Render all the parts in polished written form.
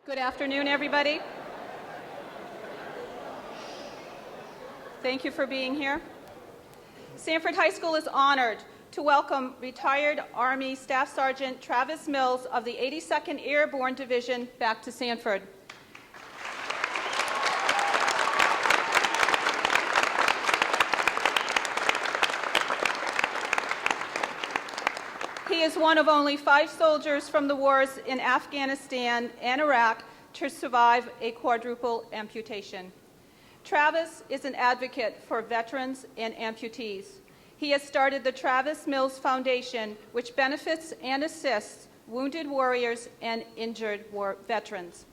Good afternoon, everybody. Thank you for being here. Sanford High School is honored to welcome retired Army Staff Sergeant Travis Mills of the 82nd Airborne Division back to Sanford. He is one of only 5 soldiers from the wars in Afghanistan and Iraq to survive a quadruple amputation. Travis is an advocate for veterans and amputees. He has started the Travis Mills Foundation, which benefits and assists wounded warriors and injured veterans.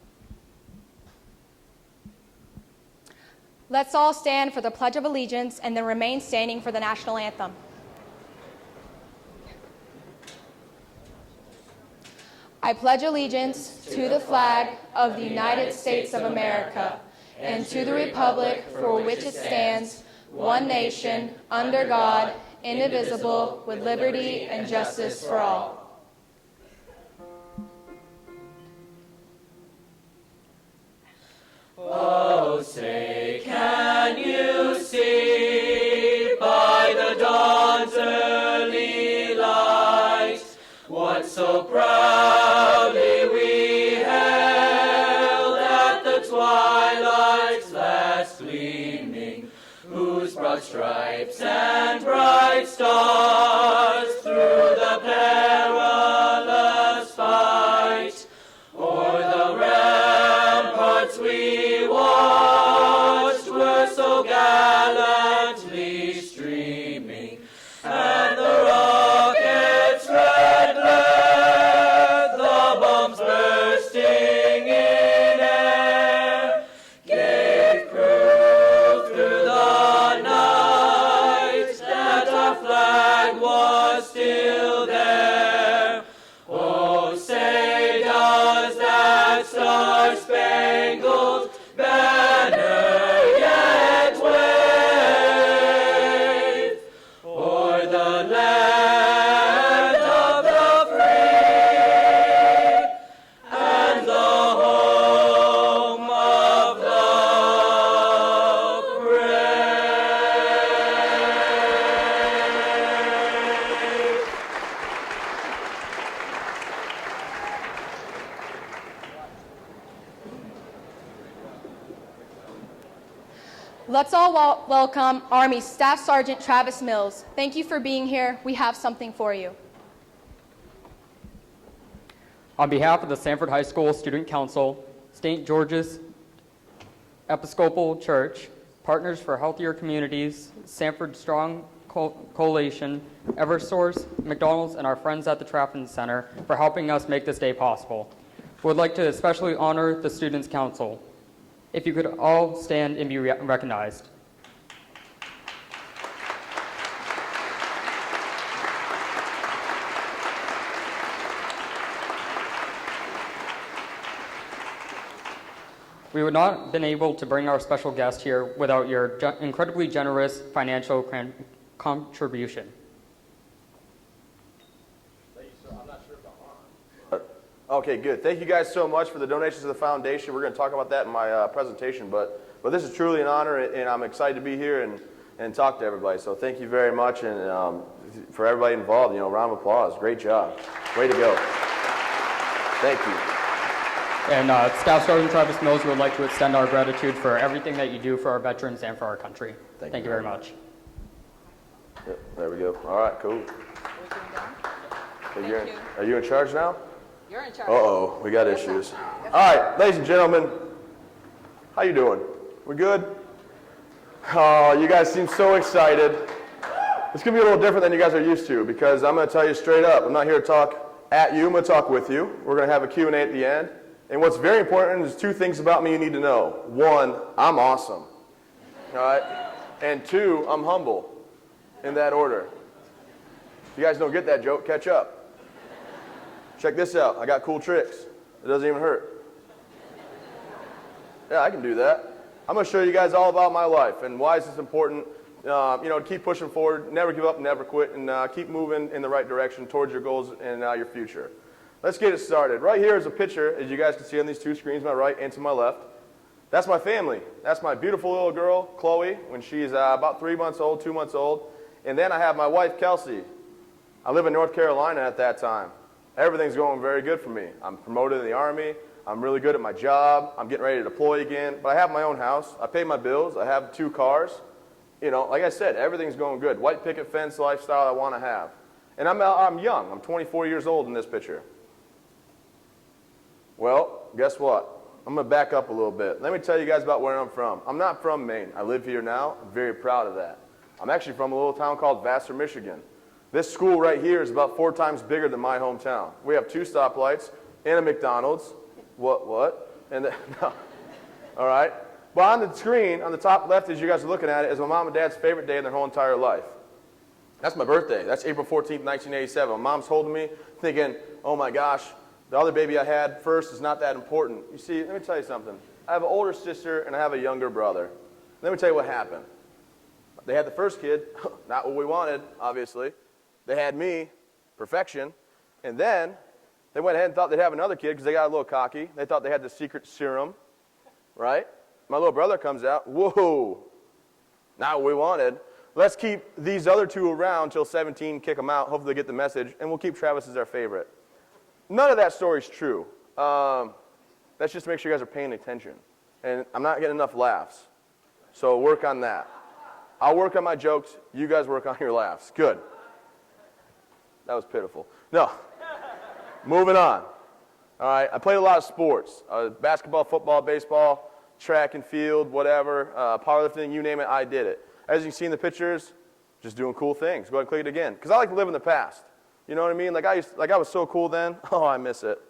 Let's all stand for the Pledge of Allegiance and then remain standing for the national anthem. I pledge allegiance to the flag of the United States of America and to the republic for which it stands, one nation, under God, indivisible, with liberty and justice for all. Oh, say, can you see by the dawn's early light what so proudly we held at the twilight's last gleaming, whose broad stripes and bright stars through the perilous fight o'er the ramparts we watched were so gallantly streaming, and the rockets' red glare, the bombs bursting in air, gave proof through the night that our flag was still there. Oh, say does that star-spangled banner yet wave o'er the land of the free and the home of the brave? Let's all welcome Army Staff Sergeant Travis Mills. Thank you for being here. We have something for you. On behalf of the Sanford High School Student Council, St. George's Episcopal Church, Partners for Healthier Communities, Sanford Strong Coalition, Eversource, McDonald's, and our friends at the Traffin Center for helping us make this day possible. We would like to especially honor the Students' Council. If you could all stand and be recognized. We would not have been able to bring our special guest here without your incredibly generous financial contribution. Okay, good. Thank you guys so much for the donations to the foundation. We're going to talk about that in my presentation, but this is truly an honor, and I'm excited to be here and talk to everybody. So thank you very much, and for everybody involved, round of applause. Great job. Way to go. Thank you. And Staff Sergeant Travis Mills would like to extend our gratitude for everything that you do for our veterans and for our country. Thank you very much. Yep, there we go. All right, cool. Thank you. Are you in charge now? You're in charge. Uh-oh, we got issues. All right, ladies and gentlemen, how you doing? We good? Oh, you guys seem so excited. It's going to be a little different than you guys are used to, because I'm going to tell you straight up, I'm not here to talk at you, I'm going to talk with you. We're going to have a Q&A at the end. And what's very important is 2 things about me you need to know. 1, I'm awesome. All right? And 2, I'm humble. In that order. If you guys don't get that joke, catch up. Check this out. I got cool tricks. It doesn't even hurt. Yeah, I can do that. I'm going to show you guys all about my life and why is this important. To keep pushing forward, never give up, never quit, and keep moving in the right direction towards your goals and your future. Let's get it started. Right here is a picture, as you guys can see on these two screens, my right and to my left. That's my family. That's my beautiful little girl, Chloe, when she's about 3 months old, 2 months old. And then I have my wife, Kelsey. I live in North Carolina at that time. Everything's going very good for me. I'm promoted in the Army. I'm really good at my job. I'm getting ready to deploy again. But I have my own house. I pay my bills. I have 2 cars. You know, like I said, everything's going good. White picket fence lifestyle I want to have. And I'm young. I'm 24 years old in this picture. Well, guess what? I'm going to back up a little bit. Let me tell you guys about where I'm from. I'm not from Maine. I live here now. I'm very proud of that. I'm actually from a little town called Vassar, Michigan. This school right here is about 4 times bigger than my hometown. We have 2 stoplights and a McDonald's. What? And no. All right. But on the screen, on the top left, as you guys are looking at it, is my mom and dad's favorite day in their whole entire life. That's my birthday. That's April 14th, 1987. My mom's holding me, thinking, oh my gosh, the other baby I had first is not that important. You see, let me tell you something. I have an older sister and I have a younger brother. Let me tell you what happened. They had the first kid, not what we wanted, obviously. They had me, perfection, and then they went ahead and thought they'd have another kid because they got a little cocky. They thought they had the secret serum, right? My little brother comes out, whoa, not what we wanted. Let's keep these other 2 around till 17, kick them out, hopefully they get the message, and we'll keep Travis as our favorite. None of that story's true. That's just to make sure you guys are paying attention. And I'm not getting enough laughs, so work on that. I'll work on my jokes. You guys work on your laughs. Good. That was pitiful. No. Moving on. All right. I played a lot of sports. Basketball, football, baseball, track and field, whatever. Powerlifting, you name it, I did it. As you can see in the pictures, just doing cool things. Go ahead and click it again. Because I like to live in the past. You know what I mean? Like I was so cool then. Oh, I miss it.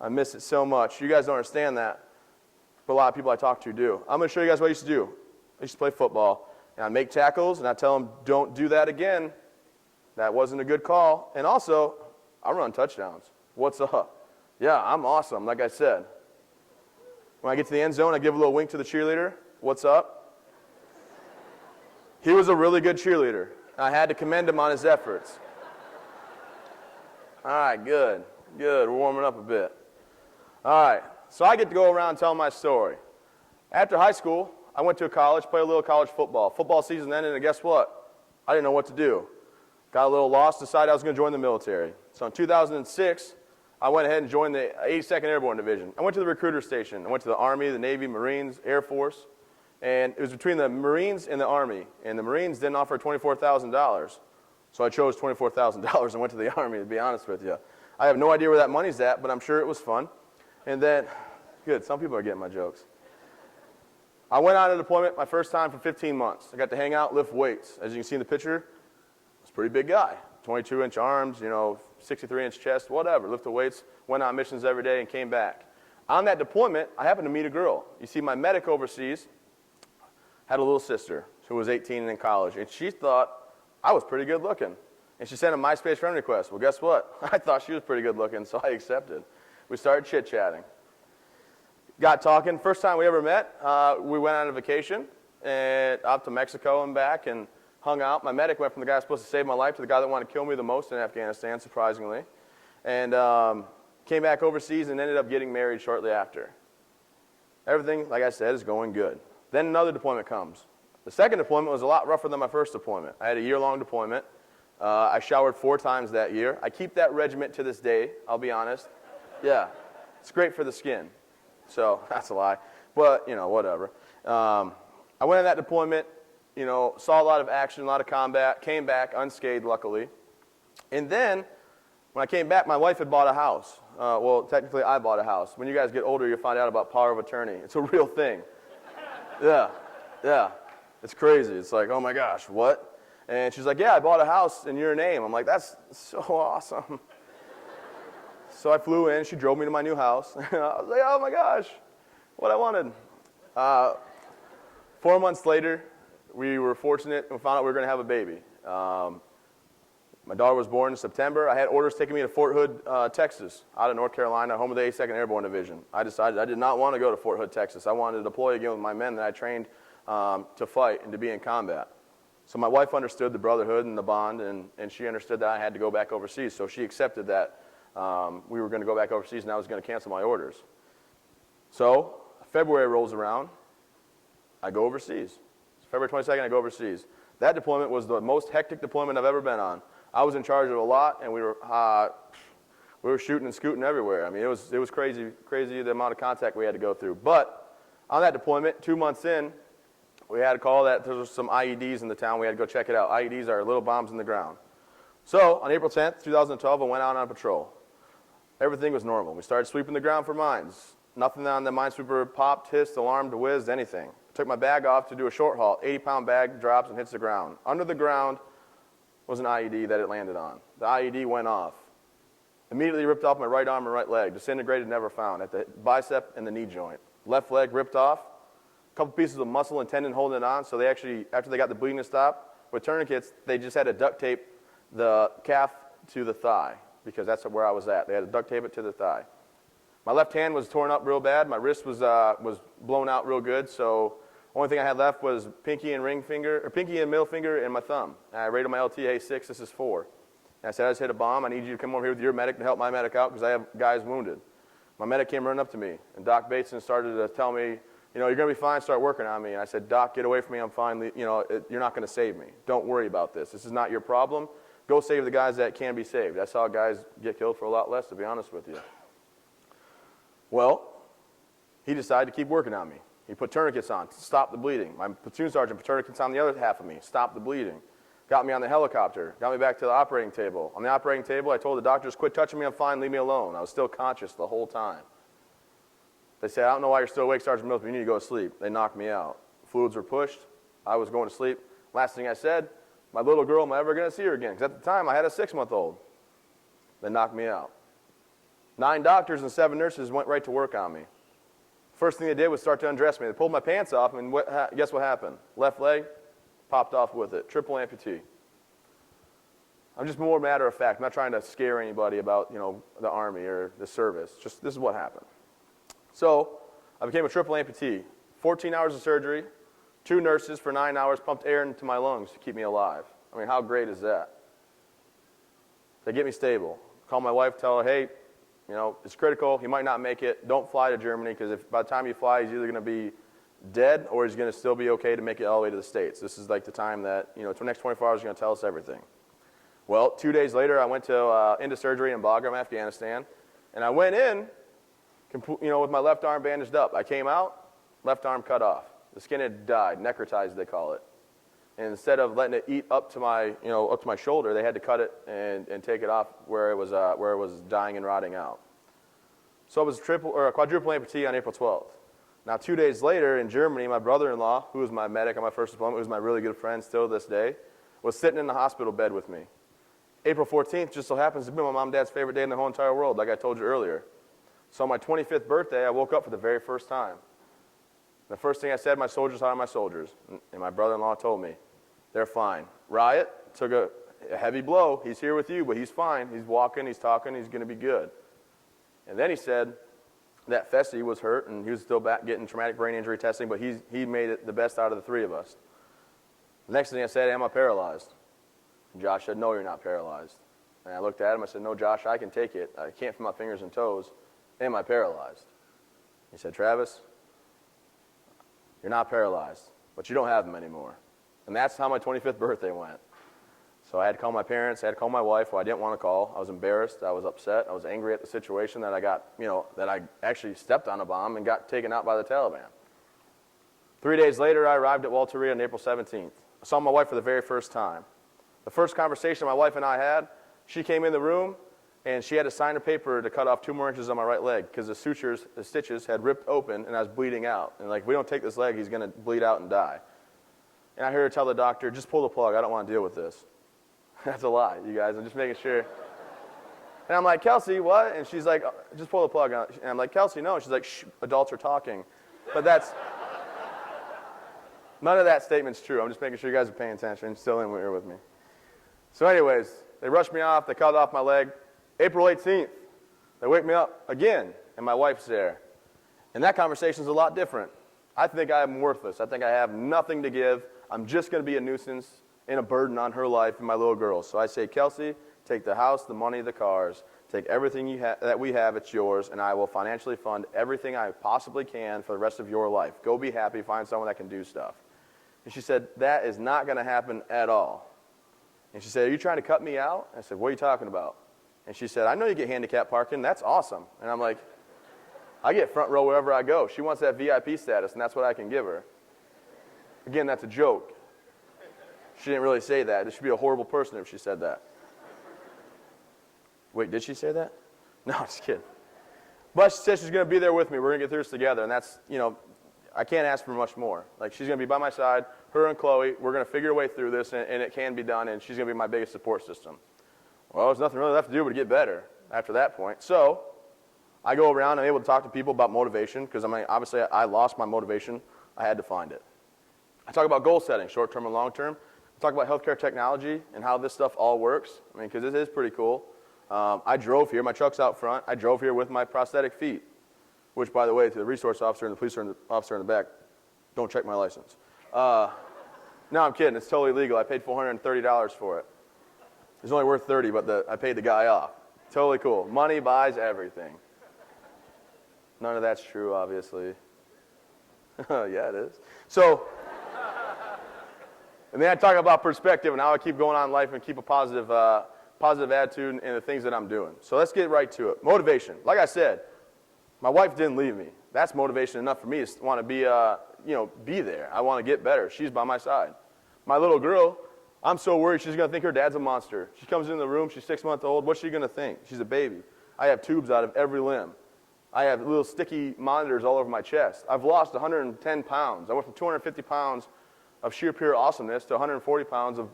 I miss it so much. You guys don't understand that. But a lot of people I talk to do. I'm going to show you guys what I used to do. I used to play football. And I'd make tackles, and I'd tell them, don't do that again. That wasn't a good call. And also, I run touchdowns. What's up? Yeah, I'm awesome, like I said. When I get to the end zone, I give a little wink to the cheerleader. What's up? He was a really good cheerleader. I had to commend him on his efforts. All right, good. Good. We're warming up a bit. All right, so I get to go around and tell my story. After high school, I went to a college, played a little college football. Football season ended, and guess what? I didn't know what to do. Got a little lost, decided I was going to join the military. So in 2006, I went ahead and joined the 82nd Airborne Division. I went to the recruiter station. I went to the Army, the Navy, Marines, Air Force. And it was between the Marines and the Army. And the Marines didn't offer $24,000. So I chose $24,000 and went to the Army, to be honest with you. I have no idea where that money's at, but I'm sure it was fun. And then, good, some people are getting my jokes. I went on a deployment my first time for 15 months. I got to hang out, lift weights. As you can see in the picture, I was a pretty big guy. 22-inch arms, 63-inch chest, whatever. Lifted weights, went on missions every day, and came back. On that deployment, I happened to meet a girl. You see, my medic overseas had a little sister who was 18 and in college, and she thought I was pretty good looking. And she sent a MySpace friend request. Well, guess what? I thought she was pretty good looking, so I accepted. We started chit-chatting. Got talking. First time we ever met, we went on a vacation and up to Mexico and back and hung out. My medic went from the guy who was supposed to save my life to the guy that wanted to kill me the most in Afghanistan, surprisingly. And came back overseas and ended up getting married shortly after. Everything, like I said, is going good. Then another deployment comes. The second deployment was a lot rougher than my first deployment. I had a year-long deployment. I showered 4 times that year. I keep that regiment to this day, I'll be honest. Yeah, it's great for the skin. So that's a lie, but whatever. I went on that deployment, saw a lot of action, a lot of combat, came back unscathed, luckily. And then when I came back, my wife had bought a house. Well, technically I bought a house. When you guys get older, you'll find out about power of attorney. It's a real thing. Yeah. It's crazy. It's like, oh my gosh, what? And she's like, yeah, I bought a house in your name. I'm like, that's so awesome. So I flew in. She drove me to my new house. I was like, oh my gosh, what I wanted. 4 months later, we were fortunate and found out we were going to have a baby. My daughter was born in September. I had orders taking me to Fort Hood, Texas, out of North Carolina, home of the 82nd Airborne Division. I decided I did not want to go to Fort Hood, Texas. I wanted to deploy again with my men that I trained to fight and to be in combat. So my wife understood the brotherhood and the bond, and she understood that I had to go back overseas. So she accepted that We were going to go back overseas, and I was going to cancel my orders. So February rolls around. I go overseas. February 22nd, I go overseas. That deployment was the most hectic deployment I've ever been on. I was in charge of a lot, and we were shooting and scooting everywhere. I mean, it was crazy the amount of contact we had to go through. But on that deployment, 2 months in, we had a call that there was some IEDs in the town. We had to go check it out. IEDs are little bombs in the ground. So on April 10th, 2012, I went out on patrol. Everything was normal. We started sweeping the ground for mines. Nothing on the minesweeper popped, hissed, alarmed, whizzed, anything. Took my bag off to do a short haul. 80-pound bag drops and hits the ground. Under the ground was an IED that it landed on. The IED went off. Immediately ripped off my right arm and right leg. Disintegrated, never found, at the bicep and the knee joint. Left leg ripped off. A couple pieces of muscle and tendon holding it on. So they actually, after they got the bleeding to stop, with tourniquets, they just had to duct tape the calf to the thigh, because that's where I was at. They had to duct tape it to the thigh. My left hand was torn up real bad. My wrist was blown out real good. So only thing I had left was pinky and middle finger and my thumb. And I rated my LT, hey, 6, this is 4. And I said, I just hit a bomb. I need you to come over here with your medic to help my medic out because I have guys wounded. My medic came running up to me, and Doc Bateson started to tell me, you're going to be fine, start working on me. And I said, Doc, get away from me, I'm fine. You're not going to save me. Don't worry about this. This is not your problem. Go save the guys that can be saved. I saw guys get killed for a lot less, to be honest with you. Well, he decided to keep working on me. He put tourniquets on to stop the bleeding. My platoon sergeant put tourniquets on the other half of me, stopped the bleeding. Got me on the helicopter, got me back to the operating table. On the operating table, I told the doctors, quit touching me, I'm fine, leave me alone. I was still conscious the whole time. They said, I don't know why you're still awake, Sergeant Mills, but you need to go to sleep. They knocked me out. Fluids were pushed. I was going to sleep. Last thing I said, my little girl, am I ever going to see her again? Because at the time, I had a 6-month-old. They knocked me out. 9 doctors and 7 nurses went right to work on me. First thing they did was start to undress me. They pulled my pants off, and guess what happened? Left leg popped off with it. Triple amputee. I'm just more matter of fact. I'm not trying to scare anybody about the Army or the service. Just this is what happened. So I became a triple amputee. 14 hours of surgery, 2 nurses for 9 hours pumped air into my lungs to keep me alive. I mean, how great is that? They get me stable. Call my wife, tell her, hey, it's critical. He might not make it. Don't fly to Germany, because if by the time you fly, he's either going to be dead or he's going to still be okay to make it all the way to the States. This is like the time that, the next 24 hours is going to tell us everything. Well, 2 days later, I went into surgery in Bagram, Afghanistan, and I went in, with my left arm bandaged up. I came out, left arm cut off. The skin had died, necrotized, they call it. And instead of letting it eat up to my shoulder, they had to cut it and take it off where it was dying and rotting out. So I was a quadruple amputee on April 12th. Now 2 days later in Germany, my brother-in-law, who was my medic on my first deployment, who was my really good friend still to this day, was sitting in the hospital bed with me. April 14th just so happens to be my mom and dad's favorite day in the whole entire world, like I told you earlier. So on my 25th birthday, I woke up for the very first time. The first thing I said, my soldiers, how are my soldiers? And my brother-in-law told me, they're fine. Riot took a heavy blow. He's here with you, but he's fine. He's walking, he's talking, he's going to be good. And then he said that Fessy was hurt, and he was still back getting traumatic brain injury testing, but he made it the best out of the 3 of us. The next thing I said, am I paralyzed? And Josh said, no, you're not paralyzed. And I looked at him, I said, no, Josh, I can take it. I can't feel my fingers and toes. Am I paralyzed? He said, Travis, you're not paralyzed, but you don't have them anymore. And that's how my 25th birthday went. So I had to call my parents, I had to call my wife, who I didn't want to call. I was embarrassed, I was upset, I was angry at the situation that I got, that I actually stepped on a bomb and got taken out by the Taliban. 3 days later, I arrived at Walter Reed on April 17th. I saw my wife for the very first time. The first conversation my wife and I had, she came in the room, and she had to sign a paper to cut off 2 more inches on my right leg because the stitches had ripped open, and I was bleeding out. And if we don't take this leg, he's going to bleed out and die. And I heard her tell the doctor, just pull the plug. I don't want to deal with this. That's a lie, you guys. I'm just making sure. And I'm like, Kelsey, what? And she's like, just pull the plug. And I'm like, Kelsey, no. And she's like, shh, adults are talking. But none of that statement's true. I'm just making sure you guys are paying attention and still in here with me. So anyways, they rushed me off. They cut off my leg. April 18th, they wake me up again, and my wife's there. And that conversation's a lot different. I think I am worthless. I think I have nothing to give. I'm just going to be a nuisance and a burden on her life and my little girl. So I say, Kelsey, take the house, the money, the cars. Take everything that we have, it's yours, and I will financially fund everything I possibly can for the rest of your life. Go be happy, find someone that can do stuff. And she said, that is not going to happen at all. And she said, are you trying to cut me out? I said, what are you talking about? And she said, I know you get handicapped parking. That's awesome. And I'm like, I get front row wherever I go. She wants that VIP status, and that's what I can give her. Again, that's a joke. She didn't really say that. She'd be a horrible person if she said that. Wait, did she say that? No, just kidding. But she said she's going to be there with me. We're going to get through this together. And that's, I can't ask for much more. Like, she's going to be by my side, her and Chloe. We're going to figure a way through this, and it can be done, and she's going to be my biggest support system. Well, there's nothing really left to do but to get better after that point. So I go around and I'm able to talk to people about motivation because, obviously I lost my motivation. I had to find it. I talk about goal setting, short-term and long-term. I talk about healthcare technology and how this stuff all works, because it is pretty cool. I drove here. My truck's out front. I drove here with my prosthetic feet, which, by the way, to the resource officer and the police officer in the back, don't check my license. No, I'm kidding. It's totally legal. I paid $430 for it. It's only worth $30, but I paid the guy off. Totally cool. Money buys everything. None of that's true, obviously. Yeah, it is. So, and then I talk about perspective and how I keep going on in life and keep a positive attitude in the things that I'm doing. So let's get right to it. Motivation. Like I said, my wife didn't leave me. That's motivation enough for me to want to be there. I want to get better. She's by my side. My little girl, I'm so worried she's going to think her dad's a monster. She comes in the room, she's 6 months old. What's she going to think? She's a baby. I have tubes out of every limb. I have little sticky monitors all over my chest. I've lost 110 pounds. I went from 250 pounds of sheer pure awesomeness to 140 pounds of,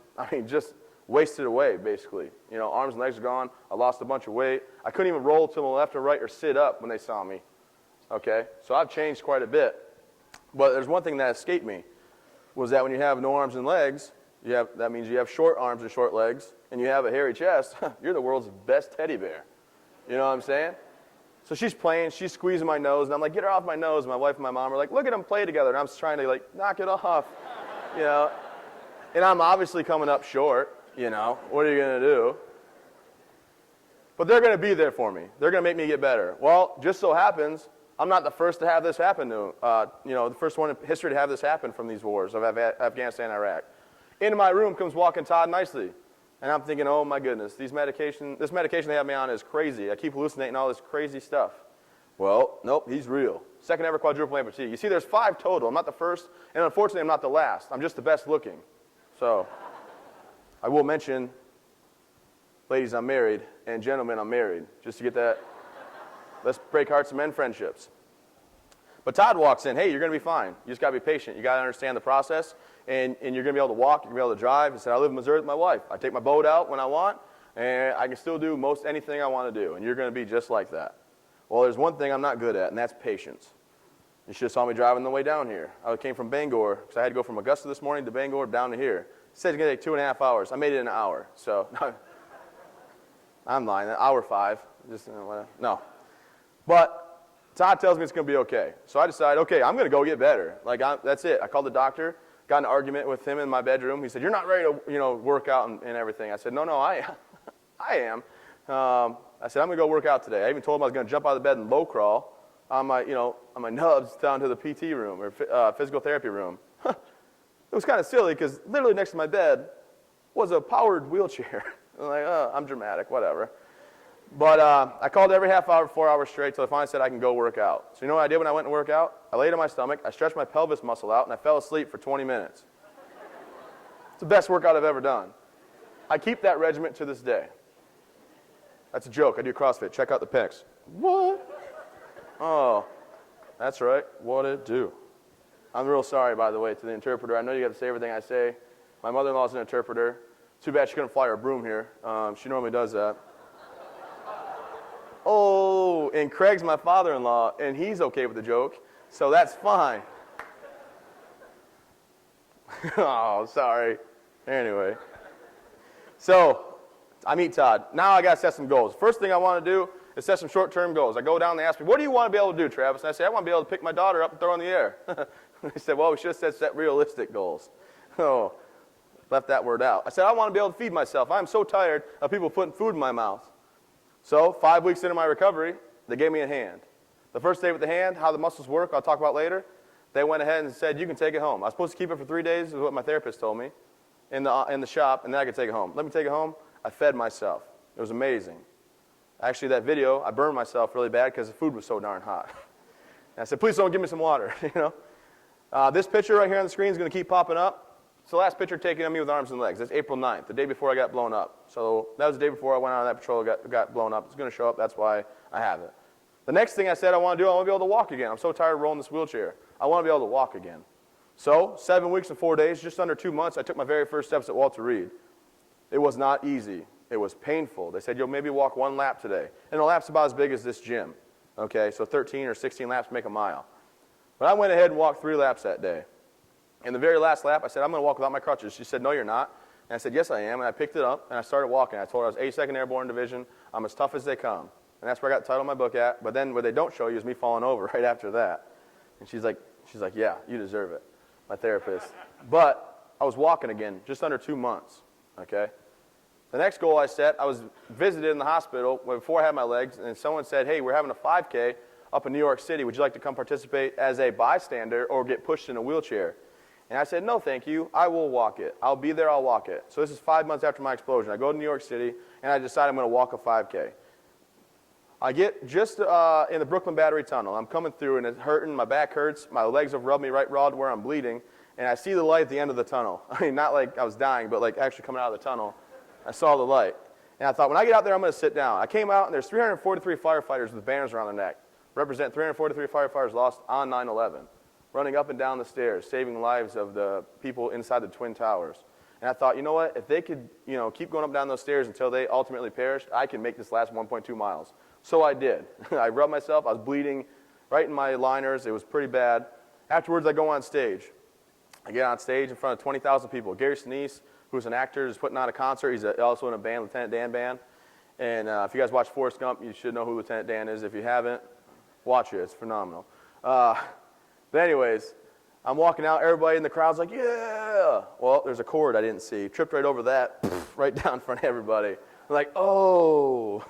just wasted away, basically. Arms and legs are gone. I lost a bunch of weight. I couldn't even roll to the left or right or sit up when they saw me. Okay? So I've changed quite a bit. But there's one thing that escaped me, was that when you have no arms and legs, that means you have short arms and short legs, and you have a hairy chest, you're the world's best teddy bear. You know what I'm saying? So she's playing, she's squeezing my nose, and I'm like, get her off my nose. And my wife and my mom are like, look at them play together. And I'm just trying to, knock it off, And I'm obviously coming up short, What are you going to do? But they're going to be there for me. They're going to make me get better. Well, just so happens, I'm not the first to have this happen to, the first one in history to have this happen from these wars of Afghanistan and Iraq. Into my room comes walking Todd Nicely. And I'm thinking, oh my goodness, this medication they have me on is crazy. I keep hallucinating all this crazy stuff. Well, nope, he's real. Second ever quadruple amputee. You see, there's 5 total. I'm not the first, and unfortunately, I'm not the last. I'm just the best looking. So, I will mention, ladies, I'm married, and gentlemen, I'm married. Just to get that, let's break hearts and mend friendships. But Todd walks in, hey, you're going to be fine. You just got to be patient. You got to understand the process. And you're going to be able to walk, you're going to be able to drive. He said, I live in Missouri with my wife. I take my boat out when I want, and I can still do most anything I want to do, and you're going to be just like that. Well, there's one thing I'm not good at, and that's patience. You should have saw me driving the way down here. I came from Bangor, because I had to go from Augusta this morning to Bangor down to here. He said it's going to take 2.5 hours. I made it in an hour, so I'm lying. Hour 5. No. But Todd tells me it's going to be okay. So I decide, okay, I'm going to go get better. That's it. I called the doctor. Got in an argument with him in my bedroom. He said, you're not ready to, work out and everything. I said, no, I am. I said, I'm going to go work out today. I even told him I was going to jump out of the bed and low crawl on my nubs down to the PT room or physical therapy room. It was kind of silly because literally next to my bed was a powered wheelchair. I'm like, oh, I'm dramatic, whatever. But I called every half hour, 4 hours straight until I finally said I can go work out. So you know what I did when I went to work out? I laid on my stomach, I stretched my pelvis muscle out, and I fell asleep for 20 minutes. It's the best workout I've ever done. I keep that regimen to this day. That's a joke. I do CrossFit. Check out the pecs. What? Oh, that's right. What'd it do? I'm real sorry, by the way, to the interpreter. I know you got to say everything I say. My mother-in-law's an interpreter. Too bad she couldn't fly her broom here. She normally does that. Oh, and Craig's my father-in-law, and he's okay with the joke, so that's fine. Oh, sorry. Anyway. So, I meet Todd. Now I got to set some goals. First thing I want to do is set some short-term goals. I go down and they ask me, what do you want to be able to do, Travis? And I say, I want to be able to pick my daughter up and throw her in the air. They said, well, we should have set realistic goals. Oh, left that word out. I said, I want to be able to feed myself. I'm so tired of people putting food in my mouth. So 5 weeks into my recovery, they gave me a hand. The first day with the hand, how the muscles work, I'll talk about later. They went ahead and said, you can take it home. I was supposed to keep it for 3 days, is what my therapist told me, in the shop, and then I could take it home. Let me take it home. I fed myself. It was amazing. Actually, that video, I burned myself really bad because the food was so darn hot. And I said, please don't give me some water, you know. This picture right here on the screen is going to keep popping up. It's the last picture taken of me with arms and legs. That's April 9th, the day before I got blown up. So that was the day before I went out on that patrol, got blown up. It's going to show up. That's why I have it. The next thing I said I want to do, I want to be able to walk again. I'm so tired of rolling this wheelchair. I want to be able to walk again. So 7 weeks and 4 days, just under 2 months, I took my very first steps at Walter Reed. It was not easy. It was painful. They said, you'll maybe walk 1 lap today. And the lap's about as big as this gym. Okay, so 13 or 16 laps make a mile. But I went ahead and walked 3 laps that day. In the very last lap, I said, I'm going to walk without my crutches. She said, no, you're not. And I said, yes, I am. And I picked it up, and I started walking. I told her I was 82nd Airborne Division. I'm as tough as they come. And that's where I got the title of my book at. But then what they don't show you is me falling over right after that. And she's like, yeah, you deserve it, my therapist. But I was walking again, just under 2 months, okay? The next goal I set, I was visited in the hospital before I had my legs, and someone said, hey, we're having a 5K up in New York City. Would you like to come participate as a bystander or get pushed in a wheelchair? And I said, no, thank you. I will walk it. I'll be there. I'll walk it. So this is 5 months after my explosion. I go to New York City, and I decide I'm going to walk a 5K. I get just in the Brooklyn Battery Tunnel. I'm coming through, and it's hurting. My back hurts. My legs have rubbed me right raw to where I'm bleeding. And I see the light at the end of the tunnel. I mean, not like I was dying, but like actually coming out of the tunnel. I saw the light. And I thought, when I get out there, I'm going to sit down. I came out, and there's 343 firefighters with banners around their neck. Represent 343 firefighters lost on 9/11, running up and down the stairs, saving lives of the people inside the Twin Towers. And I thought, you know what? If they could, keep going up and down those stairs until they ultimately perished, I can make this last 1.2 miles. So I did. I rubbed myself. I was bleeding right in my liners. It was pretty bad. Afterwards, I go on stage. I get on stage in front of 20,000 people. Gary Sinise, who's an actor, is putting on a concert. He's also in a band, Lieutenant Dan Band. And if you guys watch Forrest Gump, you should know who Lieutenant Dan is. If you haven't, watch it. It's phenomenal. But anyways, I'm walking out. Everybody in the crowd's like, yeah. Well, there's a cord I didn't see. Tripped right over that, right down in front of everybody. I'm like, oh.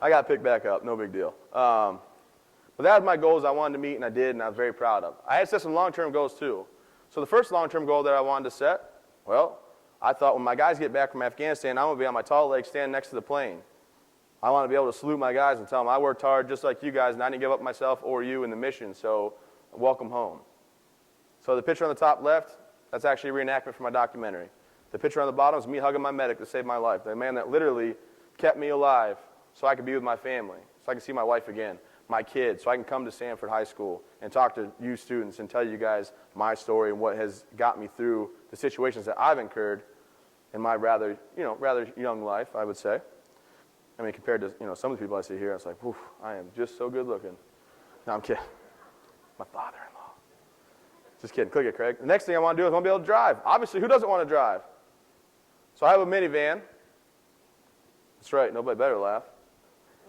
I got picked back up. No big deal. But that was my goals I wanted to meet, and I did, and I was very proud of. I had set some long-term goals, too. So the first long-term goal that I wanted to set, well, I thought when my guys get back from Afghanistan, I'm going to be on my tall legs standing next to the plane. I want to be able to salute my guys and tell them I worked hard just like you guys, and I didn't give up myself or you in the mission, so welcome home. So the picture on the top left, that's actually a reenactment from my documentary. The picture on the bottom is me hugging my medic that saved my life, the man that literally kept me alive so I could be with my family, so I can see my wife again, my kids, so I can come to Sanford High School and talk to you students and tell you guys my story and what has got me through the situations that I've incurred in my rather young life, I would say. I mean, compared to, some of the people I see here, it's like, whew, I am just so good looking. No, I'm kidding. My father-in-law. Just kidding. Click it, Craig. The next thing I want to do is I want to be able to drive. Obviously, who doesn't want to drive? So I have a minivan. That's right. Nobody better laugh.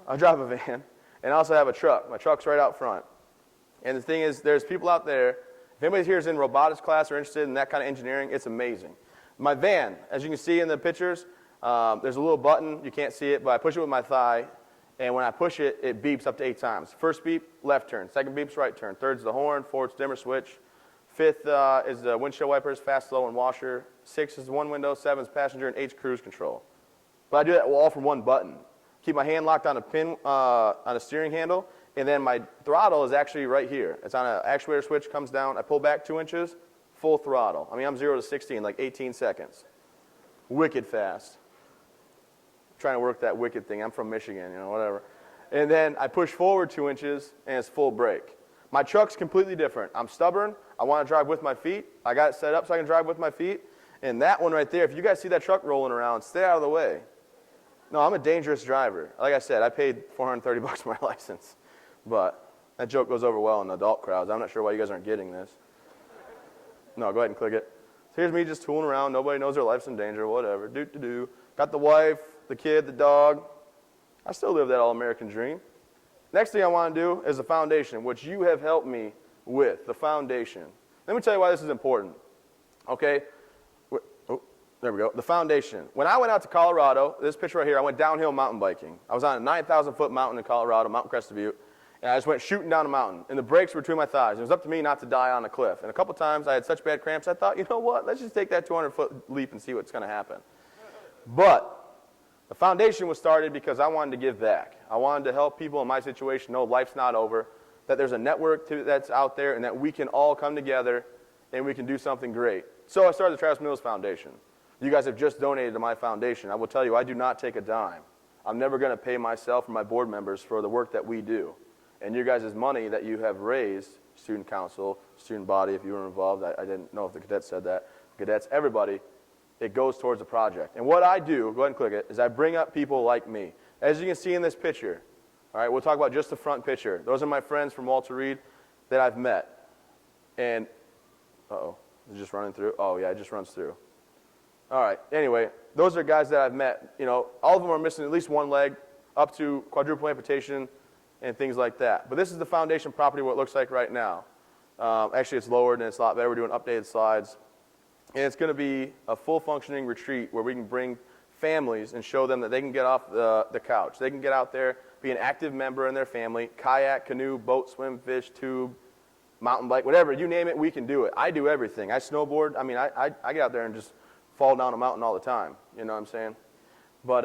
I drive a van. And I also have a truck. My truck's right out front. And the thing is, there's people out there. If anybody here is in robotics class or interested in that kind of engineering, it's amazing. My van, as you can see in the pictures, there's a little button. You can't see it, but I push it with my thigh. And when I push it, it beeps up to 8 times. First beep, left turn. Second beep's right turn. Third's the horn. Fourth's dimmer switch. Fifth is the windshield wipers, fast, slow, and washer. 6 is one window. 7 is passenger, and 8's cruise control. But I do that all from one button. Keep my hand locked on a pin on a steering handle, and then my throttle is actually right here. It's on an actuator switch, comes down. I pull back 2 inches, full throttle. I mean, I'm 0 to 60 in like 18 seconds. Wicked fast. Trying to work that wicked thing. I'm from Michigan, whatever. And then I push forward 2 inches, and it's full brake. My truck's completely different. I'm stubborn. I want to drive with my feet. I got it set up so I can drive with my feet. And that one right there, if you guys see that truck rolling around, stay out of the way. No, I'm a dangerous driver. Like I said, I paid $430 for my license. But that joke goes over well in adult crowds. I'm not sure why you guys aren't getting this. No, go ahead and click it. So here's me just tooling around. Nobody knows their life's in danger, whatever. Do-do-do. Got the wife, the kid, the dog. I still live that all-American dream. Next thing I want to do is the foundation, which you have helped me with, the foundation. Let me tell you why this is important. Okay? There we go. The foundation. When I went out to Colorado, this picture right here, I went downhill mountain biking. I was on a 9,000-foot mountain in Colorado, Mount Crested Butte, and I just went shooting down a mountain, and the brakes were between my thighs. It was up to me not to die on a cliff. And a couple times I had such bad cramps, I thought, you know what, let's just take that 200-foot leap and see what's going to happen. But the foundation was started because I wanted to give back. I wanted to help people in my situation know life's not over, that there's a network that's out there, and that we can all come together and we can do something great. So I started the Travis Mills Foundation. You guys have just donated to my foundation. I will tell you, I do not take a dime. I'm never going to pay myself or my board members for the work that we do. And your guys' money that you have raised, student council, student body, if you were involved, I didn't know if the cadets said that, cadets, everybody, it goes towards the project. And what I do, go ahead and click it, is I bring up people like me. As you can see in this picture, all right, we'll talk about just the front picture. Those are my friends from Walter Reed that I've met. And, uh-oh, is it just running through? Oh, yeah, it just runs through. All right, anyway, those are guys that I've met. You know, all of them are missing at least one leg, up to quadruple amputation and things like that. But this is the foundation property, what it looks like right now. Actually, it's lowered and it's a lot better. We're doing updated slides. And it's going to be a full functioning retreat where we can bring families and show them that they can get off the couch. They can get out there, be an active member in their family, kayak, canoe, boat, swim, fish, tube, mountain bike, whatever. You name it, we can do it. I do everything. I snowboard. I mean, I get out there and just fall down a mountain all the time. You know what I'm saying? But,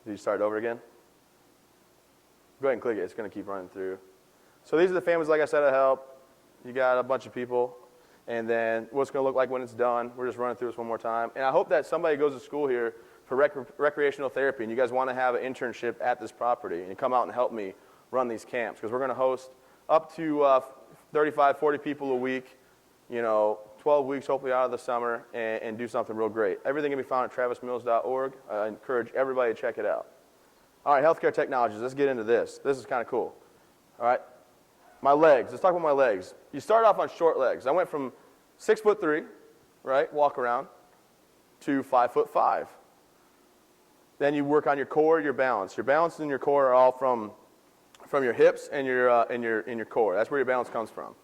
did you start over again? Go ahead and click it. It's going to keep running through. So these are the families, like I said, I help. You got a bunch of people. And then what's going to look like when it's done. We're just running through this one more time. And I hope that somebody goes to school here for recreational therapy, and you guys want to have an internship at this property, and you come out and help me run these camps, because we're going to host up to 35, 40 people a week, 12 weeks hopefully out of the summer, and do something real great. Everything can be found at travismills.org. I encourage everybody to check it out. All right, healthcare technologies. Let's get into this. This is kind of cool. All right, my legs. Let's talk about my legs. You start off on short legs. I went from 6'3", right, walk around, to 5'5". Then you work on your core, your balance. Your balance and your core are all from your hips and your core. That's where your balance comes from.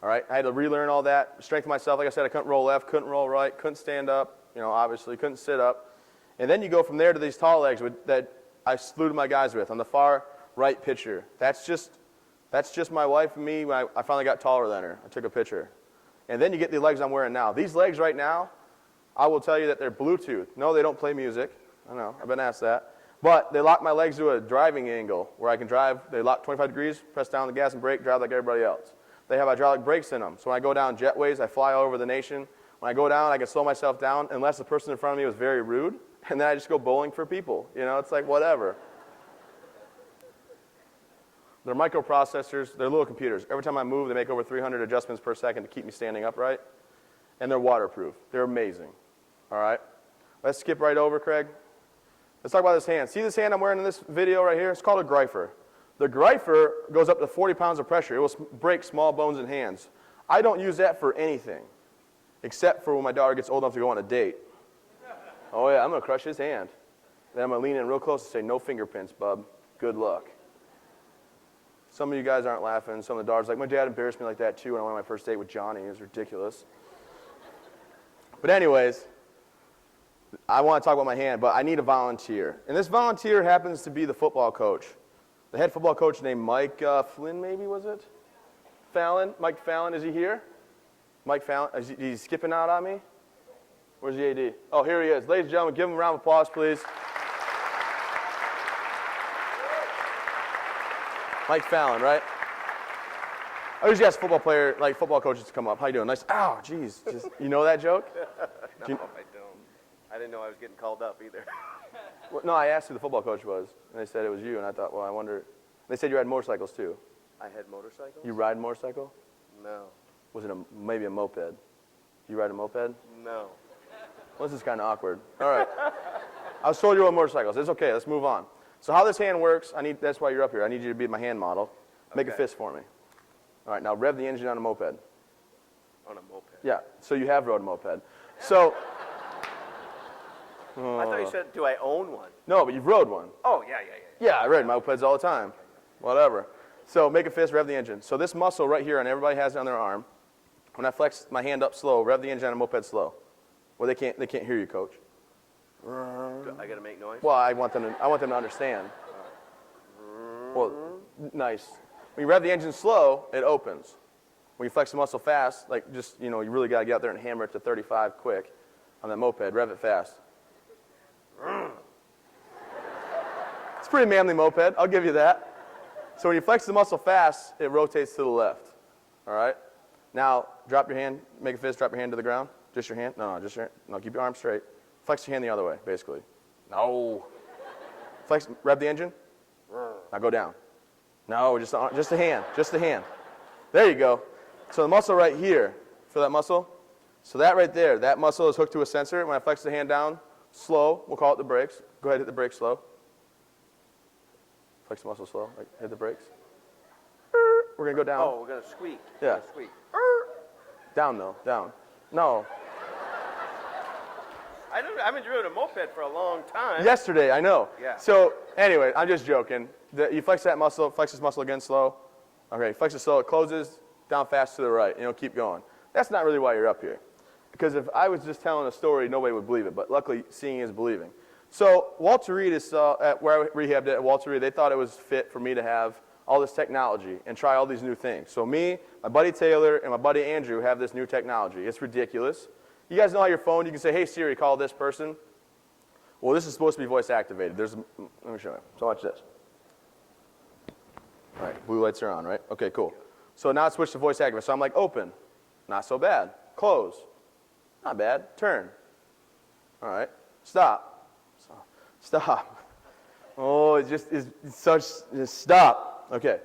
All right, I had to relearn all that, strengthen myself. Like I said, I couldn't roll left, couldn't roll right, couldn't stand up, obviously, couldn't sit up. And then you go from there to these tall legs that I saluted my guys with on the far right picture. That's just my wife and me when I finally got taller than her. I took a picture. And then you get the legs I'm wearing now. These legs right now, I will tell you that they're Bluetooth. No, they don't play music. I know, I've been asked that. But they lock my legs to a driving angle where I can drive. They lock 25 degrees, press down the gas and brake, drive like everybody else. They have hydraulic brakes in them. So when I go down jetways, I fly all over the nation. When I go down, I can slow myself down unless the person in front of me was very rude. And then I just go bowling for people. It's like whatever. They're microprocessors. They're little computers. Every time I move, they make over 300 adjustments per second to keep me standing upright. And they're waterproof. They're amazing. All right? Let's skip right over, Craig. Let's talk about this hand. See this hand I'm wearing in this video right here? It's called a greifer. The greifer goes up to 40 pounds of pressure. It will break small bones in hands. I don't use that for anything, except for when my daughter gets old enough to go on a date. Oh, yeah, I'm going to crush his hand. Then I'm going to lean in real close and say, no fingerprints, bub. Good luck. Some of you guys aren't laughing. Some of the daughters like, my dad embarrassed me like that, too, when I went on my first date with Johnny. It was ridiculous. But anyways, I want to talk about my hand, but I need a volunteer. And this volunteer happens to be the football coach. The head football coach named Mike Flynn, maybe, was it? Fallon? Mike Fallon, is he here? Mike Fallon, is he skipping out on me? Where's the AD? Oh, here he is. Ladies and gentlemen, give him a round of applause, please. Mike Fallon, right? I usually ask football coaches to come up. How you doing? Nice. Ow, jeez. You know that joke? No, I don't. I didn't know I was getting called up either. Well, no, I asked who the football coach was, and they said it was you, and I thought, well, I wonder. They said you ride motorcycles, too. I had motorcycles? You ride a motorcycle? No. Was it maybe a moped? You ride a moped? No. Well, this is kind of awkward. All right. I was told you rode motorcycles. It's okay. Let's move on. So how this hand works, that's why you're up here. I need you to be my hand model. Make a fist for me. All right, now rev the engine on a moped. On a moped? Yeah, so you have rode a moped. So... I thought you said, do I own one? No, but you've rode one. Oh, yeah. Yeah, I ride mopeds all the time. Whatever. So make a fist, rev the engine. So this muscle right here, and everybody has it on their arm, when I flex my hand up slow, rev the engine on a moped slow. Well, they can't hear you, coach. I got to make noise? Well, I want them to understand. Well, nice. When you rev the engine slow, it opens. When you flex the muscle fast, like just, you really got to get out there and hammer it to 35 quick on that moped. Rev it fast. It's a pretty manly moped, I'll give you that. So when you flex the muscle fast, it rotates to the left. All right? Now, drop your hand, make a fist, drop your hand to the ground. Just your hand? No, just your hand. No, keep your arm straight. Flex your hand the other way, basically. No. Flex, rev the engine. Now go down. No, just the hand, just the hand. There you go. So the muscle right here, feel that muscle? So that right there, that muscle is hooked to a sensor. When I flex the hand down, slow, we'll call it the brakes. Go ahead, hit the brakes slow. Flex the muscle slow, like hit the brakes. We're going to go down. Oh, we're going to squeak. Yeah. Squeak. Down though, down. No. I haven't driven a moped for a long time. Yesterday, I know. Yeah. So anyway, I'm just joking. You flex that muscle, flex this muscle again slow. Okay, flex it slow, it closes, down fast to the right, keep going. That's not really why you're up here. Because if I was just telling a story, nobody would believe it. But luckily, seeing is believing. So Walter Reed is, where I rehabbed it at Walter Reed, they thought it was fit for me to have all this technology and try all these new things. So me, my buddy Taylor, and my buddy Andrew have this new technology. It's ridiculous. You guys know how your phone, you can say, hey Siri, call this person. Well, this is supposed to be voice activated. Let me show you. So watch this. All right, blue lights are on, right? Okay, cool. So now it's switched to voice activated. So I'm like, open. Not so bad. Close. Not bad. Turn. All right. Stop. Stop. Oh, it just is just stop. Okay.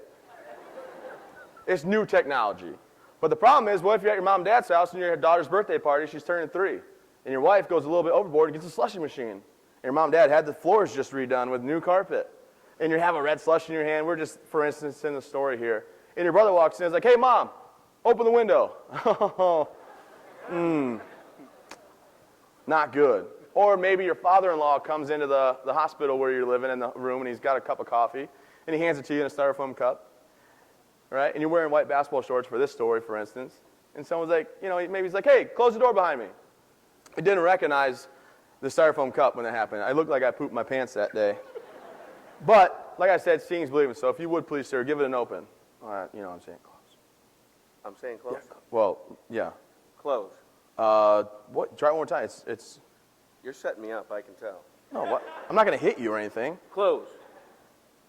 It's new technology. But the problem is, what if you're at your mom and dad's house and your daughter's birthday party, she's turning 3, and your wife goes a little bit overboard and gets a slushie machine. And your mom and dad had the floors just redone with new carpet. And you have a red slush in your hand. We're just, for instance, in the story here. And your brother walks in and is like, hey, Mom, open the window. Not good. Or maybe your father-in-law comes into the hospital where you're living in the room and he's got a cup of coffee and he hands it to you in a styrofoam cup. Right? And you're wearing white basketball shorts for this story, for instance. And someone's like, maybe he's like, hey, close the door behind me. I didn't recognize the styrofoam cup when that happened. I looked like I pooped my pants that day. But, like I said, seeing is believing. So if you would, please, sir, give it an open. I'm saying close. I'm saying close? Yeah. Well, yeah. Close. What? Try it one more time. It's. You're setting me up, I can tell. No, what? I'm not going to hit you or anything. Close.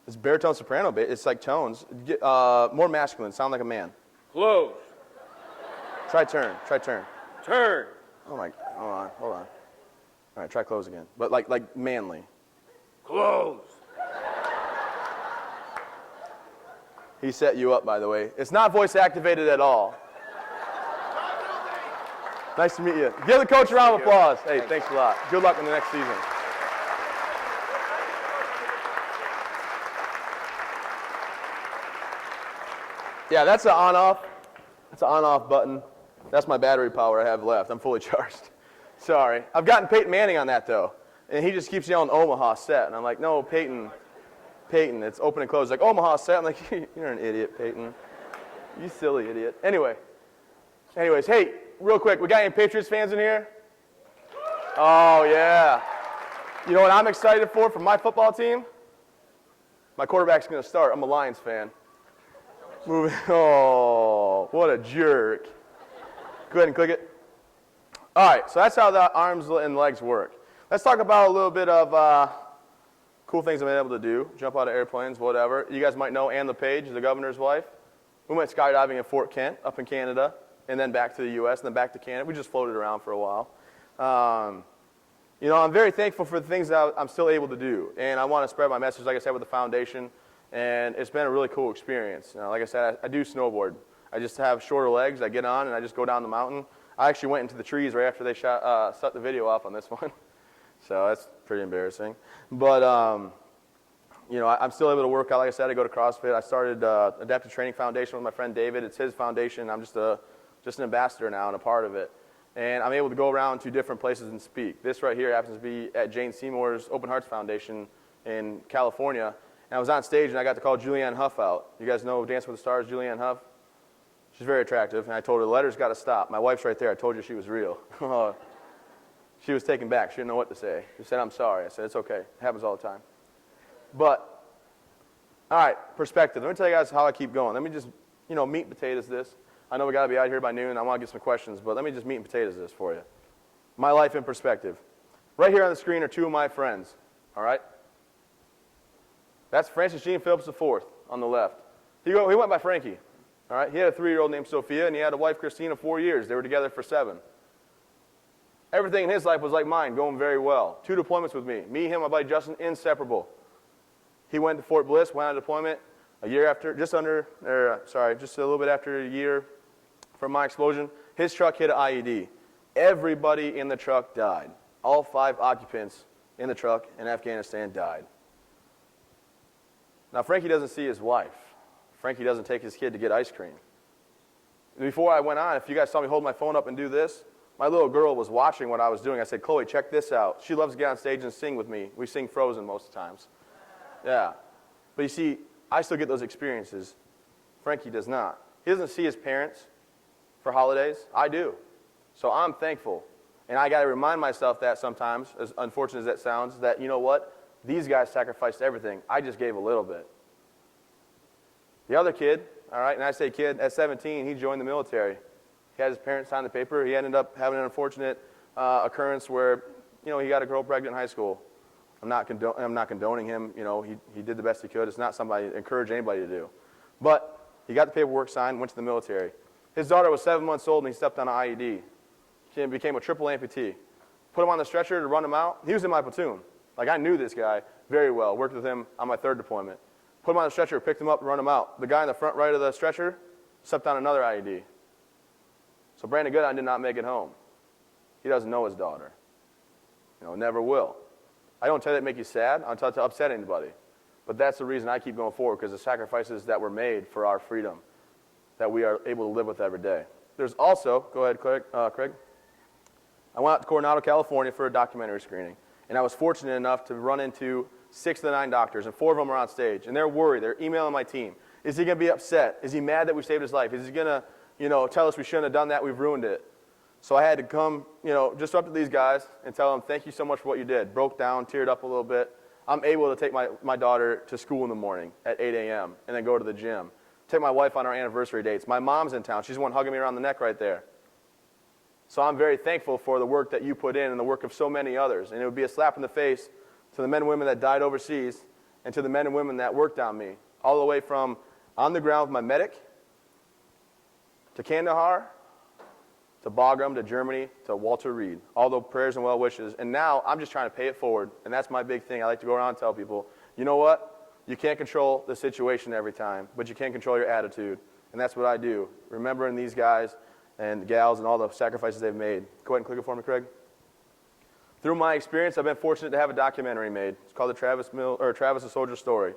It's baritone soprano. It's like tones. More masculine. Sound like a man. Close. Try turn. Try turn. Turn. Oh, my. Hold on. All right, try close again. But like manly. Close. He set you up, by the way. It's not voice activated at all. Nice to meet you. Give the coach a round of applause. Hey, thanks a lot. Good luck in the next season. Yeah, that's an on-off. That's an on-off button. That's my battery power I have left. I'm fully charged. Sorry. I've gotten Peyton Manning on that, though. And he just keeps yelling, Omaha set. And I'm like, no, Peyton, it's open and closed. Like, Omaha set. I'm like, you're an idiot, Peyton. You silly idiot. Anyways, hey, real quick, we got any Patriots fans in here? Oh, yeah. You know what I'm excited for my football team? My quarterback's going to start. I'm a Lions fan. Moving. Oh, what a jerk. Go ahead and click it. All right, so that's how the arms and legs work. Let's talk about a little bit of cool things I've been able to do. Jump out of airplanes, whatever. You guys might know Ann LePage, the governor's wife. We went skydiving in Fort Kent up in Canada, and then back to the U.S., and then back to Canada. We just floated around for a while. I'm very thankful for the things that I'm still able to do, and I want to spread my message, like I said, with the foundation, and it's been a really cool experience. Like I said, I do snowboard. I just have shorter legs. I get on, and I just go down the mountain. I actually went into the trees right after they set the video off on this one, so that's pretty embarrassing. But, I'm still able to work out. Like I said, I go to CrossFit. I started Adaptive Training Foundation with my friend David. It's his foundation. I'm just an ambassador now and a part of it. And I'm able to go around to different places and speak. This right here happens to be at Jane Seymour's Open Hearts Foundation in California. And I was on stage, and I got to call Julianne Hough out. You guys know Dancing with the Stars, Julianne Hough? She's very attractive, and I told her the letters got to stop. My wife's right there. I told you she was real. She was taken back. She didn't know what to say. She said, I'm sorry. I said, it's okay. It happens all the time. But, all right, perspective. Let me tell you guys how I keep going. Let me just, meat and potatoes this. I know we got to be out here by noon. I want to get some questions, but let me just meat and potatoes this for you. My life in perspective. Right here on the screen are two of my friends, all right? That's Francis Gene Phillips IV on the left. He went by Frankie, all right? He had a 3-year-old named Sophia, and he had a wife, Christina, 4 years. They were together for 7. Everything in his life was like mine, going very well. 2 deployments with me. Me, him, my buddy Justin, inseparable. He went to Fort Bliss, went on deployment a year after, just a little bit after a year from my explosion. His truck hit an IED. Everybody in the truck died. All 5 occupants in the truck in Afghanistan died. Now, Frankie doesn't see his wife. Frankie doesn't take his kid to get ice cream. Before I went on, if you guys saw me hold my phone up and do this, my little girl was watching what I was doing. I said, Chloe, check this out. She loves to get on stage and sing with me. We sing Frozen most of the times. Yeah. But you see, I still get those experiences. Frankie does not. He doesn't see his parents for holidays. I do. So I'm thankful. And I got to remind myself that sometimes, as unfortunate as that sounds, that, you know what? These guys sacrificed everything. I just gave a little bit. The other kid, all right, and I say kid, at 17, he joined the military. He had his parents sign the paper. He ended up having an unfortunate occurrence where, he got a girl pregnant in high school. I'm not condoning him. He did the best he could. It's not something I encourage anybody to do. But he got the paperwork signed, went to the military. His daughter was 7 months old, and he stepped on an IED. He became a triple amputee. Put him on the stretcher to run him out. He was in my platoon. Like, I knew this guy very well. Worked with him on my 3rd deployment. Put him on the stretcher, picked him up, and run him out. The guy in the front right of the stretcher stepped on another IED. So Brandon Goodine did not make it home. He doesn't know his daughter. Never will. I don't tell you that to make you sad. I don't tell you to upset anybody. But that's the reason I keep going forward, because the sacrifices that were made for our freedom that we are able to live with every day. There's also, go ahead, Craig. I went out to Coronado, California for a documentary screening. And I was fortunate enough to run into 6 of the 9 doctors, and 4 of them are on stage. And they're worried. They're emailing my team. Is he going to be upset? Is he mad that we saved his life? Is he going to, tell us we shouldn't have done that? We've ruined it. So I had to come, just up to these guys and tell them, thank you so much for what you did. Broke down, teared up a little bit. I'm able to take my daughter to school in the morning at 8 a.m. and then go to the gym. Take my wife on our anniversary dates. My mom's in town. She's the one hugging me around the neck right there. So I'm very thankful for the work that you put in and the work of so many others. And it would be a slap in the face to the men and women that died overseas and to the men and women that worked on me, all the way from on the ground with my medic to Kandahar, to Bagram, to Germany, to Walter Reed. All the prayers and well wishes. And now I'm just trying to pay it forward. And that's my big thing. I like to go around and tell people, you know what? You can't control the situation every time, but you can control your attitude. And that's what I do. Remembering these guys and gals and all the sacrifices they've made. Go ahead and click it for me, Craig. Through my experience, I've been fortunate to have a documentary made. It's called the Travis the Soldier Story.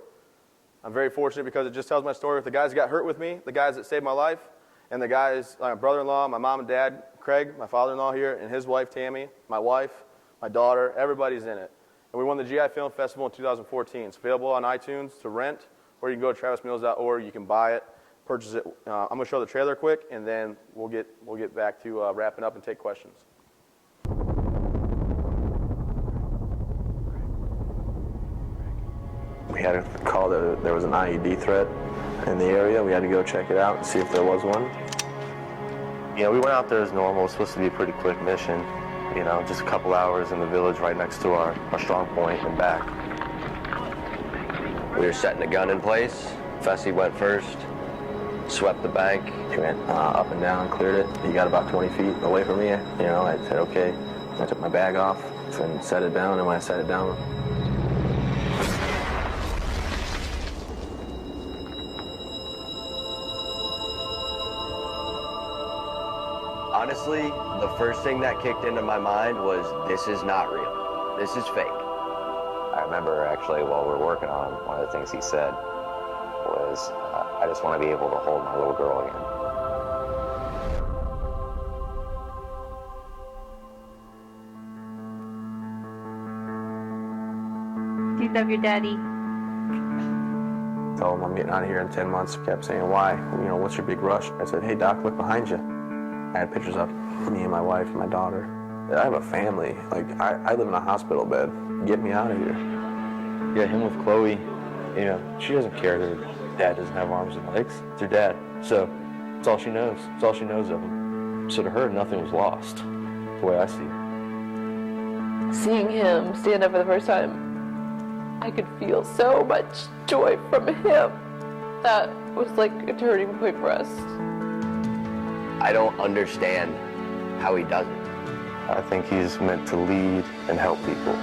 I'm very fortunate because it just tells my story with the guys that got hurt with me, the guys that saved my life, and the guys, my brother-in-law, my mom and dad, Craig, my father-in-law here, and his wife, Tammy, my wife, my daughter, everybody's in it. And we won the GI Film Festival in 2014. It's available on iTunes to rent, or you can go to travismills.org. You can buy it, purchase it. I'm going to show the trailer quick, and then we'll get back to wrapping up and take questions. We had a call that there was an IED threat in the area. We had to go check it out and see if there was one. We went out there as normal. It was supposed to be a pretty quick mission. Just a couple hours in the village right next to our strong point and back. We were setting the gun in place. Fessy went first, swept the bank. He went up and down, cleared it. He got about 20 feet away from me. I said, okay. I took my bag off and set it down, and when I set it down, honestly, the first thing that kicked into my mind was, this is not real. This is fake. I remember actually while we were working on him, one of the things he said was, I just want to be able to hold my little girl again. Do you love your daddy? Told him I'm getting out of here in 10 months. Kept saying, why? What's your big rush? I said, hey, Doc, look behind you. I had pictures of me and my wife and my daughter. I have a family. Like, I live in a hospital bed. Get me out of here. Yeah, him with Chloe, you know, she doesn't care that her dad doesn't have arms and legs. It's her dad. So it's all she knows. It's all she knows of him. So to her, nothing was lost, the way I see it. Seeing him stand up for the first time, I could feel so much joy from him. That was like a turning point for us. I don't understand how he does it. I think he's meant to lead and help people.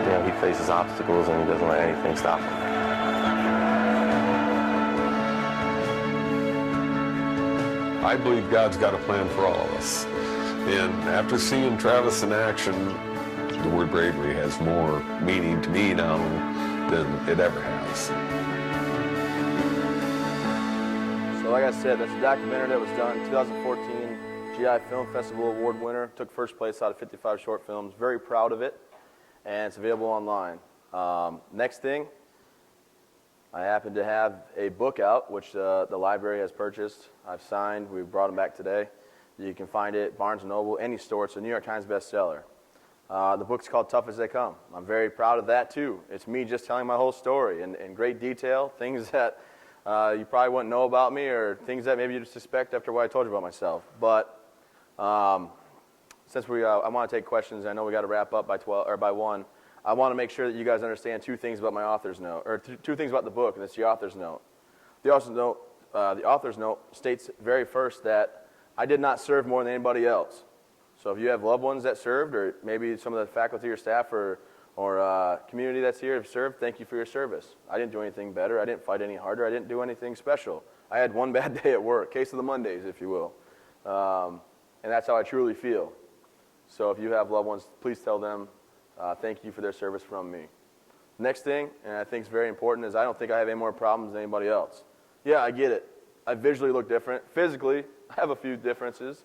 You know, he faces obstacles and he doesn't let anything stop him. I believe God's got a plan for all of us. And after seeing Travis in action, the word bravery has more meaning to me now than it ever has. So like I said, that's a documentary that was done in 2014, GI Film Festival Award winner. Took first place out of 55 short films. Very proud of it, and it's available online. Next thing, I happen to have a book out, which the library has purchased. I've signed. We brought them back today. You can find it at Barnes & Noble, any store. It's a New York Times bestseller. The book's called Tough as They Come. I'm very proud of that, too. It's me just telling my whole story in great detail, things that you probably wouldn't know about me or things that maybe you'd suspect after what I told you about myself. But since I want to take questions, I know we got to wrap up by 12 or by 1. I want to make sure that you guys understand two things about my author's note, or two things about the book, and it's the author's note. The author's note states very first that I did not serve more than anybody else. So if you have loved ones that served, or maybe some of the faculty or staff or community that's here have served, thank you for your service. I didn't do anything better. I didn't fight any harder. I didn't do anything special. I had one bad day at work, case of the Mondays, if you will. And that's how I truly feel. So if you have loved ones, please tell them thank you for their service from me. Next thing, and I think is very important, is I don't think I have any more problems than anybody else. Yeah, I get it. I visually look different. Physically, I have a few differences.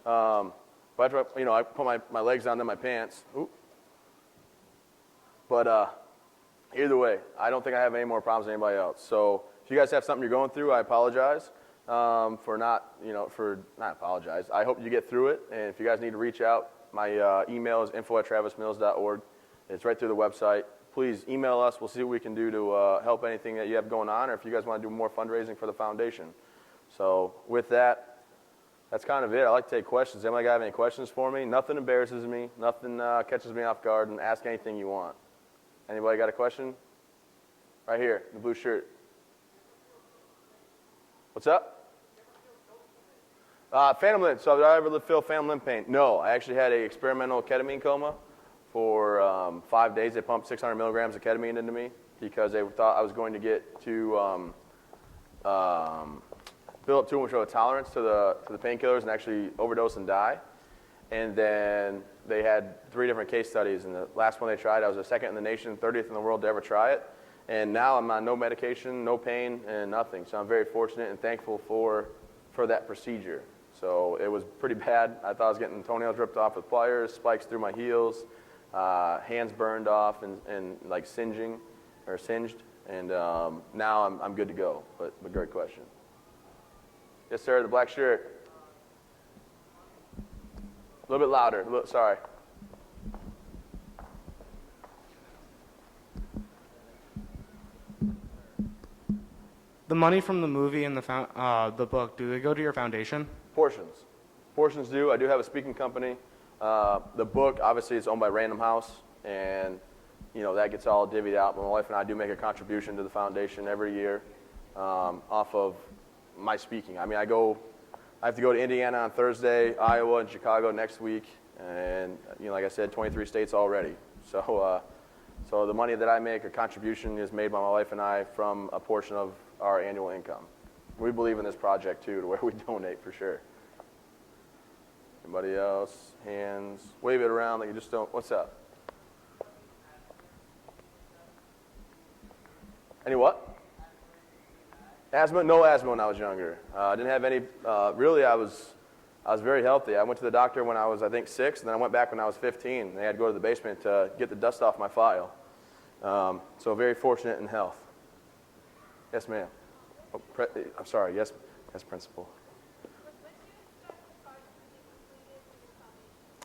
But after I put my legs down in my pants. Ooh. But either way, I don't think I have any more problems than anybody else. So if you guys have something you're going through, I apologize for not apologize. I hope you get through it. And if you guys need to reach out, my email is info@travismills.org. It's right through the website. Please email us. We'll see what we can do to help anything that you have going on, or if you guys want to do more fundraising for the foundation. So with that, that's kind of it. I like to take questions. Anybody have any questions for me? Nothing embarrasses me. Nothing catches me off guard. And ask anything you want. Anybody got a question? Right here, the blue shirt. What's up? Phantom limb. So did I ever feel phantom limb pain? No. I actually had an experimental ketamine coma for 5 days. They pumped 600 milligrams of ketamine into me because they thought I was going to get to build up too much of a tolerance to the painkillers and actually overdose and die. And then they had 3 different case studies, and the last one they tried, I was the 2nd in the nation, 30th in the world to ever try it. And now I'm on no medication, no pain, and nothing. So I'm very fortunate and thankful for that procedure. So it was pretty bad. I thought I was getting toenails ripped off with pliers, spikes through my heels, hands burned off and like singed. And now I'm good to go. But great question. Yes, sir, the black shirt. A little bit louder. Sorry. The money from the movie and the book, do they go to your foundation? Portions. Portions do. I do have a speaking company. The book, obviously, is owned by Random House, and that gets all divvied out. But my wife and I do make a contribution to the foundation every year off of my speaking. I mean, I have to go to Indiana on Thursday, Iowa, and Chicago next week, and like I said, 23 states already. So the money that I make, a contribution, is made by my wife and I from a portion of our annual income. We believe in this project too, to where we donate for sure. Anybody else? Hands? Wave it around like you just don't. What's up? Any what? Asthma? No asthma when I was younger. I didn't have any. Really, I was very healthy. I went to the doctor when I was, I think, 6, and then I went back when I was 15. They had to go to the basement to get the dust off my file. So very fortunate in health. Yes, ma'am. Oh, I'm sorry. Yes, principal.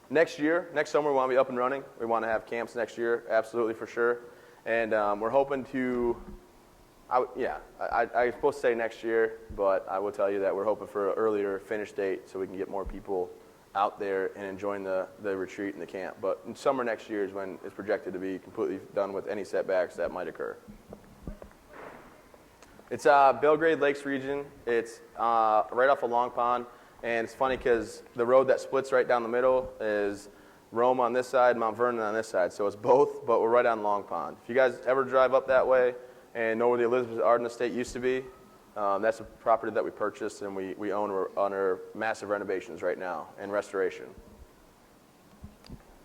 Next year, next summer, we want to be up and running. We want to have camps next year, absolutely for sure. And we're hoping to, I was supposed to say next year, but I will tell you that we're hoping for an earlier finish date so we can get more people out there and enjoying the retreat and the camp. But in summer next year is when it's projected to be completely done with any setbacks that might occur. It's Belgrade Lakes region. It's right off of Long Pond. And it's funny because the road that splits right down the middle is Rome on this side, Mount Vernon on this side. So it's both, but we're right on Long Pond. If you guys ever drive up that way and know where the Elizabeth Arden Estate used to be, that's a property that we purchased and we own. We're under massive renovations right now and restoration.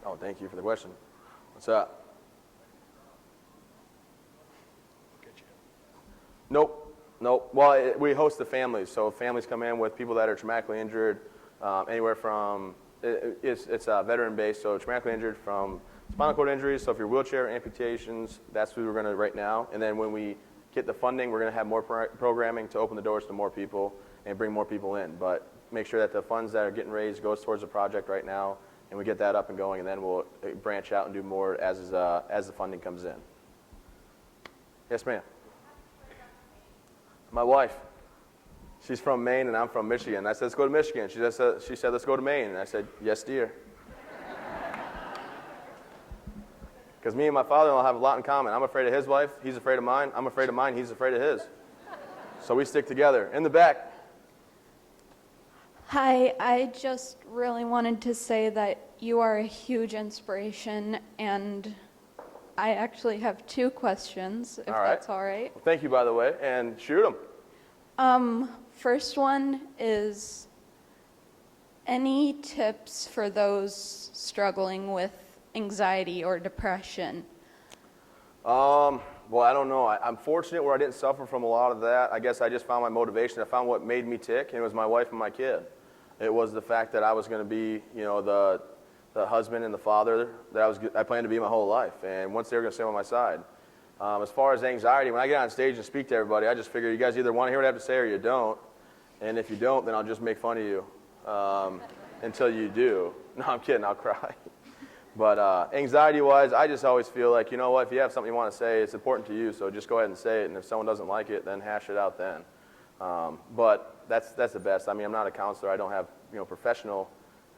Oh, thank you for the question. What's up? Nope. Well, we host the families, so families come in with people that are traumatically injured, anywhere from, it's veteran-based, so traumatically injured from spinal cord injuries, so if you're wheelchair amputations, that's who we're going to right now. And then when we get the funding, we're going to have more programming to open the doors to more people and bring more people in. But make sure that the funds that are getting raised goes towards the project right now, and we get that up and going, and then we'll branch out and do more as the funding comes in. Yes, ma'am. My wife, she's from Maine and I'm from Michigan. I said, let's go to Michigan. She said, let's go to Maine. And I said, yes, dear. Because me and my father-in-law have a lot in common. I'm afraid of his wife. He's afraid of mine. I'm afraid of mine. He's afraid of his. So we stick together. In the back. Hi, I just really wanted to say that you are a huge inspiration, and I actually have 2 questions, if that's all right. Well, thank you, by the way, and shoot them. First one is, any tips for those struggling with anxiety or depression? Well, I don't know. I'm fortunate where I didn't suffer from a lot of that. I guess I just found my motivation. I found what made me tick, and it was my wife and my kid. It was the fact that I was going to be, the husband and the father that I planned to be my whole life, and once they were going to stay on my side. As far as anxiety, when I get on stage and speak to everybody, I just figure you guys either want to hear what I have to say or you don't, and if you don't, then I'll just make fun of you until you do. No, I'm kidding, I'll cry. But anxiety-wise, I just always feel like, you know what, if you have something you want to say, it's important to you, so just go ahead and say it, and if someone doesn't like it, then hash it out then. But that's the best. I mean, I'm not a counselor. I don't have professional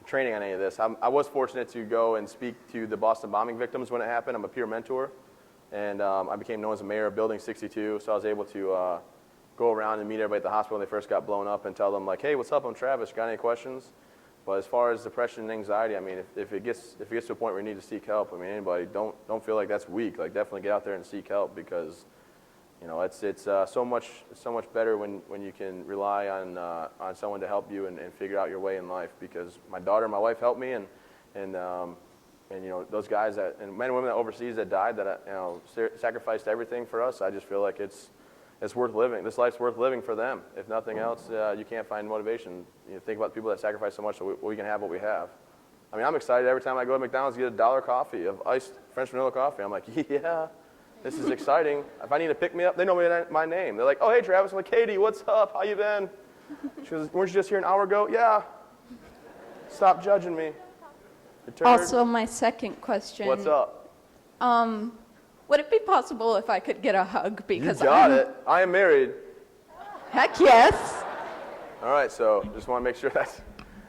training on any of this. I was fortunate to go and speak to the Boston bombing victims when it happened. I'm a peer mentor, and I became known as the mayor of Building 62, so I was able to go around and meet everybody at the hospital when they first got blown up and tell them, like, hey, what's up, I'm Travis, got any questions? But as far as depression and anxiety, I mean, if it gets to a point where you need to seek help, I mean, anybody, don't feel like that's weak. Like, definitely get out there and seek help, because it's so much better when you can rely on someone to help you and figure out your way in life. Because my daughter and my wife helped me, and those guys and men and women overseas that died, that sacrificed everything for us. I just feel like it's worth living. This life's worth living for them. If nothing else, you can't find motivation. Think about the people that sacrifice so much so we can have what we have. I mean, I'm excited every time I go to McDonald's to get $1 coffee of iced French vanilla coffee. I'm like, yeah. This is exciting. If I need to pick me up, they know my name. They're like, oh, hey, Travis. I'm like, Katie, what's up? How you been? She goes, weren't you just here an hour ago? Yeah. Stop judging me. Also, my second question. What's up? Would it be possible if I could get a hug? Because you got it. I am married. Heck yes. All right, so just want to make sure that's...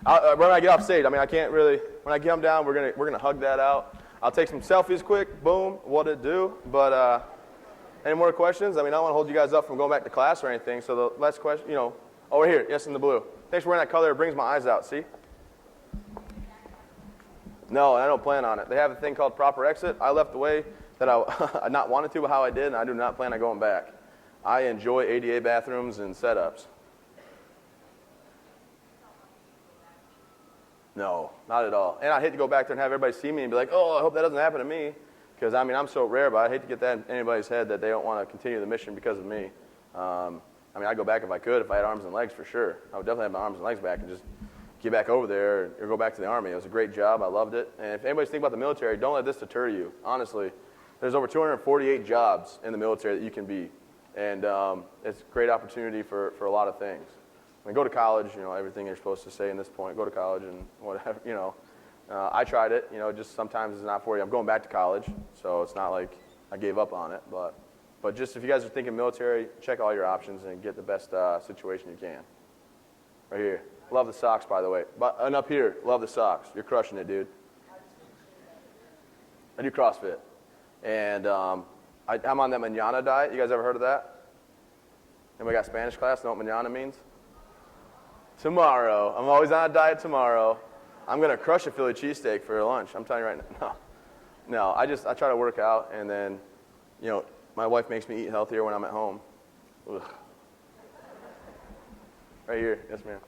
when I get off stage, I mean, I can't really... When I come down, we're gonna hug that out. I'll take some selfies quick, boom, what it do. But any more questions? I mean, I don't want to hold you guys up from going back to class or anything. So the last question, over here, yes, in the blue. Thanks for wearing that color. It brings my eyes out, see? No, I don't plan on it. They have a thing called proper exit. I left the way that I not wanted to, but how I did, and I do not plan on going back. I enjoy ADA bathrooms and setups. No, not at all. And I hate to go back there and have everybody see me and be like, oh, I hope that doesn't happen to me. Because, I mean, I'm so rare, but I hate to get that in anybody's head that they don't want to continue the mission because of me. I mean, I'd go back if I could, if I had arms and legs for sure. I would definitely have my arms and legs back and just get back over there or go back to the Army. It was a great job. I loved it. And if anybody's thinking about the military, don't let this deter you. Honestly, there's over 248 jobs in the military that you can be. And it's a great opportunity for a lot of things. I mean, go to college, everything you're supposed to say in this point, go to college and whatever, I tried it, just sometimes it's not for you. I'm going back to college, so it's not like I gave up on it. But just if you guys are thinking military, check all your options and get the best situation you can. Right here. Love the socks, by the way. And up here, love the socks. You're crushing it, dude. I do CrossFit. And I'm on that manana diet. You guys ever heard of that? Anybody got Spanish class? Know what manana means? Tomorrow. I'm always on a diet tomorrow. I'm going to crush a Philly cheesesteak for lunch. I'm telling you right now. No, I try to work out, and then, my wife makes me eat healthier when I'm at home. Ugh. Right here. Yes, ma'am.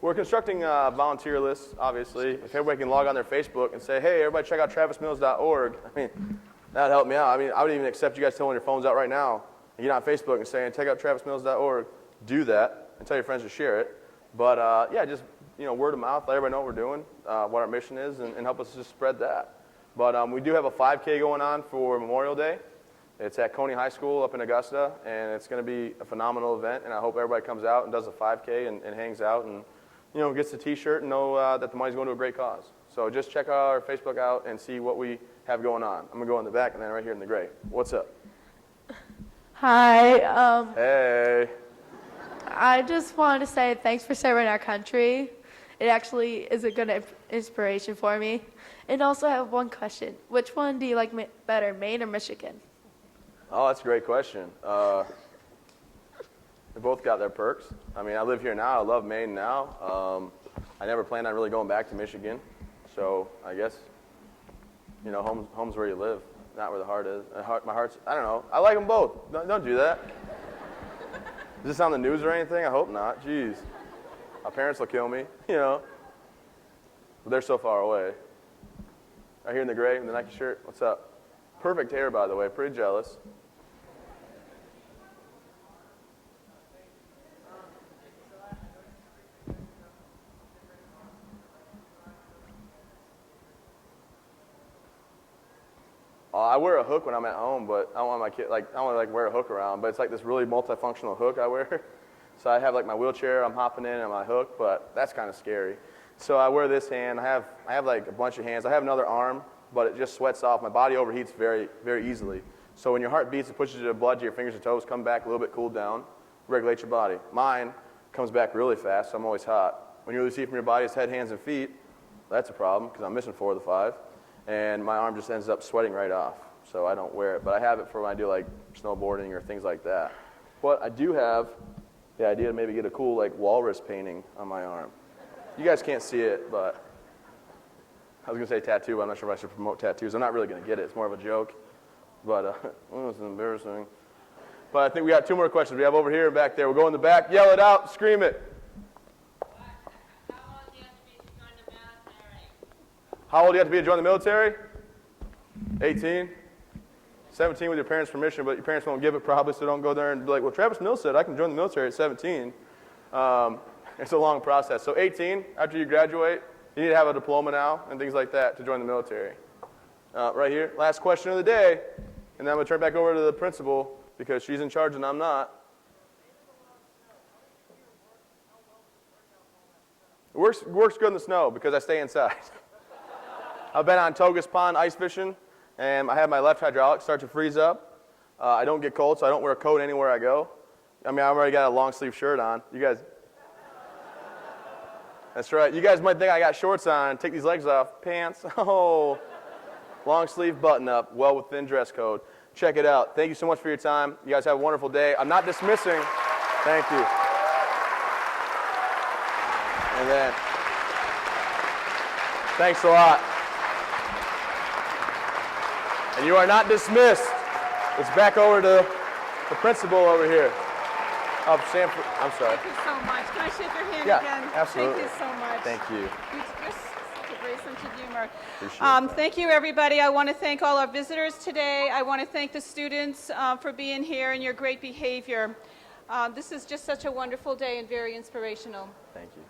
We're constructing volunteer lists, obviously. If everybody can log on their Facebook and say, hey, everybody check out travismills.org, that'd help me out. I would even accept you guys telling your phones out right now and get on Facebook and saying, check out travismills.org. Do that and tell your friends to share it. But, just, word of mouth, let everybody know what we're doing, what our mission is, and help us just spread that. But we do have a 5K going on for Memorial Day. It's at Coney High School up in Augusta, and it's going to be a phenomenal event, and I hope everybody comes out and does a 5K and hangs out and, gets the T-shirt and know that the money's going to a great cause. So just check our Facebook out and see what we have going on. I'm going to go in the back and then right here in the gray. What's up? Hi. Hey. I just wanted to say thanks for serving our country. It actually is a good inspiration for me. And also I have one question. Which one do you like better, Maine or Michigan? Oh, that's a great question. They both got their perks. I live here now. I love Maine now. I never planned on really going back to Michigan. So I guess, home's where you live, not where the heart is. My heart's, I don't know. I like them both. Don't do that. Is this on the news or anything? I hope not. Jeez. My parents will kill me, But they're so far away. Right here in the gray with the Nike shirt. What's up? Perfect hair, by the way. Pretty jealous. I wear a hook when I'm at home, but I don't want my kid, I don't want to wear a hook around, but it's like this really multifunctional hook I wear. So I have my wheelchair, I'm hopping in on my hook, but that's kind of scary. So I wear this hand. I have a bunch of hands. I have another arm, but it just sweats off. My body overheats very, very easily. So when your heart beats, it pushes your blood to your fingers and toes, come back a little bit, cool down, regulate your body. Mine comes back really fast, so I'm always hot. When you really see from your body, it's head, hands, and feet. That's a problem because I'm missing 4 of the 5. And my arm just ends up sweating right off. So I don't wear it. But I have it for when I do snowboarding or things like that. But I do have the idea to maybe get a cool walrus painting on my arm. You guys can't see it, but I was going to say tattoo, but I'm not sure if I should promote tattoos. I'm not really going to get it. It's more of a joke. But it's embarrassing. But I think we got 2 more questions. We have over here and back there. We'll go in the back. Yell it out. Scream it. How old do you have to be to join the military? 18? 17 with your parents' permission, but your parents won't give it probably, so don't go there and be like, well, Travis Mills said I can join the military at 17. It's a long process. So 18, after you graduate, you need to have a diploma now and things like that to join the military. Right here, last question of the day, and then I'm going to turn back over to the principal because she's in charge and I'm not. It works good in the snow because I stay inside. I've been on Togus Pond ice fishing, and I have my left hydraulic start to freeze up. I don't get cold, so I don't wear a coat anywhere I go. I've already got a long sleeve shirt on. You guys, that's right. You guys might think I got shorts on. Take these legs off. Pants. Oh, long sleeve button up, well within dress code. Check it out. Thank you so much for your time. You guys have a wonderful day. I'm not dismissing. Thank you. And then, thanks a lot. And you are not dismissed. It's back over to the principal over here of Sanford. I'm sorry. Thank you so much. Can I shake your hand Yeah, again? absolutely. Thank you so much. Thank you. You're such a great sense of humor. Appreciate that. Thank you, everybody. I want to thank all our visitors today. I want to thank the students for being here and your great behavior. This is just such a wonderful day and very inspirational. Thank you.